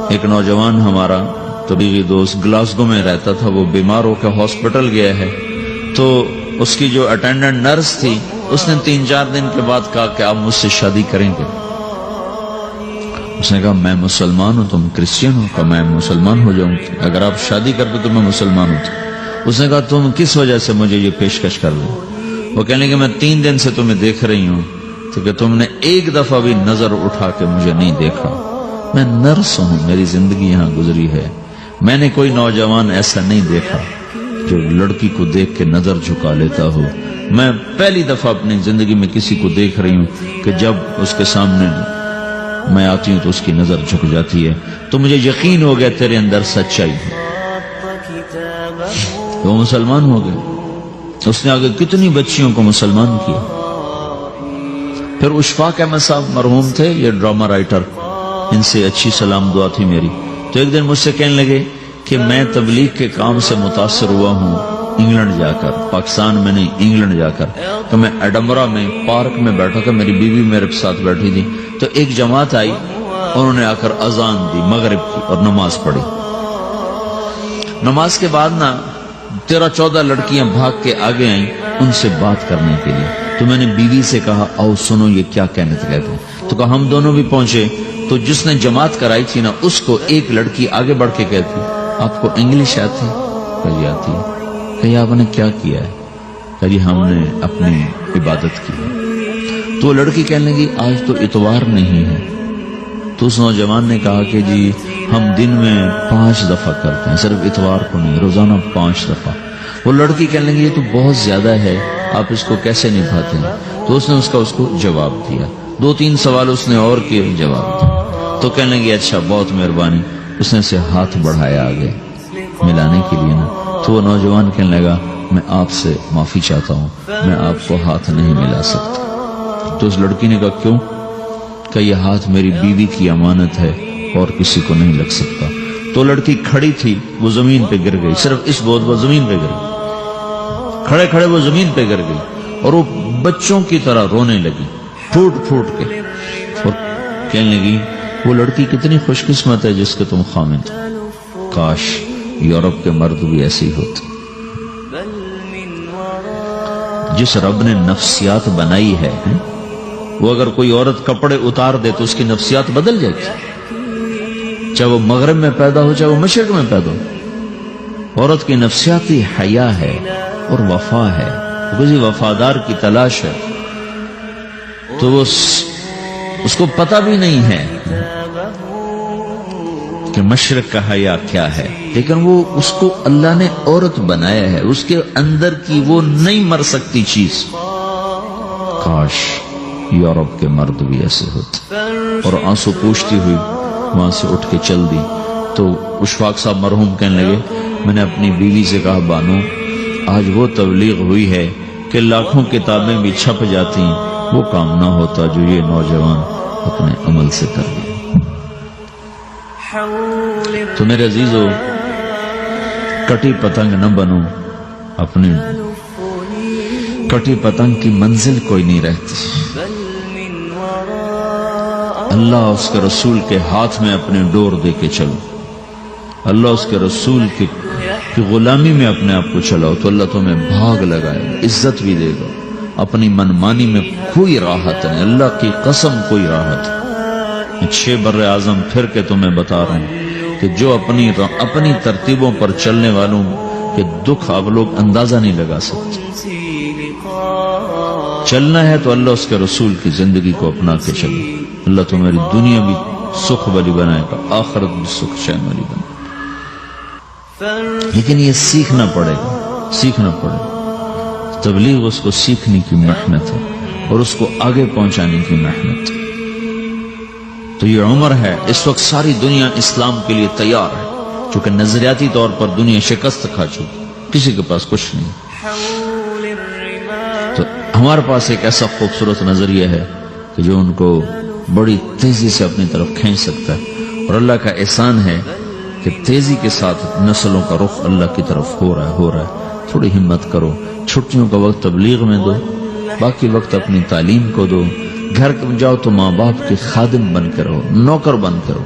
ایک نوجوان ہمارا طبیعی دوست گلاسگو میں رہتا تھا، وہ بیمار ہو کے ہاسپٹل گیا ہے، تو اس کی جو اٹینڈنٹ نرس تھی اس نے 3-4 دن کے بعد کہا کہ آپ مجھ سے شادی کریں گے؟ اس نے کہا میں مسلمان ہوں، تم کرسچن ہو؟ کہا میں مسلمان ہو جاؤں، اگر آپ شادی کرتے تو میں مسلمان ہوں۔ اس نے کہا تم کس وجہ سے مجھے یہ پیشکش کر دیں؟ وہ کہنے کہ میں 3 دن سے تمہیں دیکھ رہی ہوں تو کہ تم نے ایک دفعہ بھی نظر اٹھا کے مجھے نہیں دیکھا، میں نرس ہوں، میری زندگی یہاں گزری ہے، میں نے کوئی نوجوان ایسا نہیں دیکھا جو لڑکی کو دیکھ کے نظر جھکا لیتا ہو، میں پہلی دفعہ اپنی زندگی میں کسی کو دیکھ رہی ہوں کہ جب اس کے سامنے میں آتی ہوں تو اس کی نظر جھک جاتی ہے، تو مجھے یقین ہو گیا تیرے اندر سچائی ہے۔ وہ مسلمان ہو گئے، اس نے آگے کتنی بچیوں کو مسلمان کیا۔ پھر اشفاق احمد صاحب مرحوم تھے، یہ ڈرامہ رائٹر، ان سے اچھی سلام دعا تھی میری، تو ایک دن مجھ سے کہنے لگے کہ میں تبلیغ کے کام سے متاثر ہوا ہوں انگلینڈ جا کر، پاکستان میں نہیں انگلینڈ جا کر، تو میں ایڈنبرا میں پارک میں بیٹھا تھا، میری بیوی میرے ساتھ بیٹھی تھی، تو ایک جماعت آئی، انہوں نے آ کر اذان دی مغرب کی اور نماز پڑھی۔ نماز کے بعد 13-14 لڑکیاں بھاگ کے آگے آئیں ان سے بات کرنے کے لیے، تو میں نے بیوی سے کہا آؤ سنو یہ کیا کہنے کہتے ہیں، تو کہا ہم دونوں بھی پہنچے، تو جس نے جماعت کرائی تھی اس کو ایک لڑکی آگے بڑھ کے کہتی آپ کو انگلش آتی؟ کہی آتی ہے۔ کہی آپ نے کیا کیا ہے؟ کہی ہم نے اپنی عبادت کی۔ تو وہ لڑکی کہنے لگی آج تو اتوار نہیں ہے، تو اس نوجوان نے کہا کہ جی ہم دن میں 5 دفعہ کرتے ہیں، صرف اتوار کو نہیں، روزانہ 5 دفعہ۔ وہ لڑکی کہنے لگی یہ تو بہت زیادہ ہے، آپ اس کو کیسے نبھاتے ہیں؟ تو اس نے اس کو جواب دیا، 2-3 سوال اس نے اور کیے، جواب دیا، تو کہنے لگی اچھا بہت مہربانی، اس نے اسے ہاتھ بڑھایا آگے ملانے کے لیے تو وہ نوجوان کہنے لگا میں آپ سے معافی چاہتا ہوں، میں آپ کو ہاتھ نہیں ملا سکتا۔ تو اس لڑکی نے کہا کیوں؟ کہ یہ ہاتھ میری بیوی کی امانت ہے اور کسی کو نہیں لگ سکتا۔ تو لڑکی کھڑی تھی، وہ زمین پہ گر گئی، صرف اس بہت وہ زمین پہ گر گئی، کھڑے کھڑے وہ زمین پہ گر گئی اور وہ بچوں کی طرح رونے لگی پھوٹ پھوٹ کے، اور کہنے لگی وہ لڑکی کتنی خوش قسمت ہے جس کے تم خامد، کاش یورپ کے مرد بھی ایسے ہی ہوتے۔ جس رب نے نفسیات بنائی ہے وہ اگر کوئی عورت کپڑے اتار دے تو اس کی نفسیات بدل جائے گی، چاہے وہ مغرب میں پیدا ہو چاہے وہ مشرق میں پیدا ہو۔ عورت کی نفسیاتی حیا ہے اور وفا ہے، کسی وفادار کی تلاش ہے، تو وہ اس کو پتہ بھی نہیں ہے کہ مشرق کا حیا کیا ہے، لیکن وہ اس کو اللہ نے عورت بنایا ہے، اس کے اندر کی وہ نہیں مر سکتی چیز۔ کاش یورپ کے مرد بھی ایسے ہوتے۔ اور آنسو پوچھتی ہوئی وہاں سے اٹھ کے چل دی۔ تو اشفاق صاحب مرحوم کہنے لگے میں نے اپنی بیوی سے کہا بانو آج وہ تبلیغ ہوئی ہے کہ لاکھوں کتابیں بھی چھپ جاتی، وہ کام نہ ہوتا جو یہ نوجوان اپنے عمل سے کر دیا۔ تو میرے عزیزو کٹی پتنگ نہ بنو، اپنی کٹی پتنگ کی منزل کوئی نہیں رہتی۔ اللہ اس کے رسول کے ہاتھ میں اپنے ڈور دے کے چلو، اللہ اس کے رسول کی غلامی میں اپنے آپ کو چلاؤ تو اللہ تمہیں بھاگ لگائے، عزت بھی دے گا۔ اپنی منمانی میں کوئی راحت نہیں، اللہ کی قسم کوئی راحت نہیں۔ 6 بر اعظم پھر کے تمہیں بتا رہا ہوں کہ جو اپنی ترتیبوں پر چلنے والوں کے دکھ آپ لوگ اندازہ نہیں لگا سکتے۔ چلنا ہے تو اللہ اس کے رسول کی زندگی کو اپنا کے چلو، اللہ تمہاری دنیا بھی سکھ والی بنائے گا، آخرت بھی سکھ چین والی بنائے گا۔ لیکن یہ سیکھنا پڑے گا، سیکھنا پڑے گا۔ تبلیغ اس کو سیکھنے کی محنت ہے اور اس کو آگے پہنچانے کی محنت ہے۔ تو یہ عمر ہے، اس وقت ساری دنیا اسلام کے لیے تیار ہے، چونکہ نظریاتی طور پر دنیا شکست کھا چکی، کسی کے پاس کچھ نہیں۔ تو ہمارے پاس ایک ایسا خوبصورت نظریہ ہے کہ جو ان کو بڑی تیزی سے اپنی طرف کھینچ سکتا ہے، اور اللہ کا احسان ہے کہ تیزی کے ساتھ نسلوں کا رخ اللہ کی طرف ہو رہا ہے۔ تھوڑی ہمت کرو، چھٹیوں کا وقت تبلیغ میں دو، باقی وقت اپنی تعلیم کو دو، گھر جاؤ تو ماں باپ کے خادم بن کے رہو، نوکر بن کے رہو۔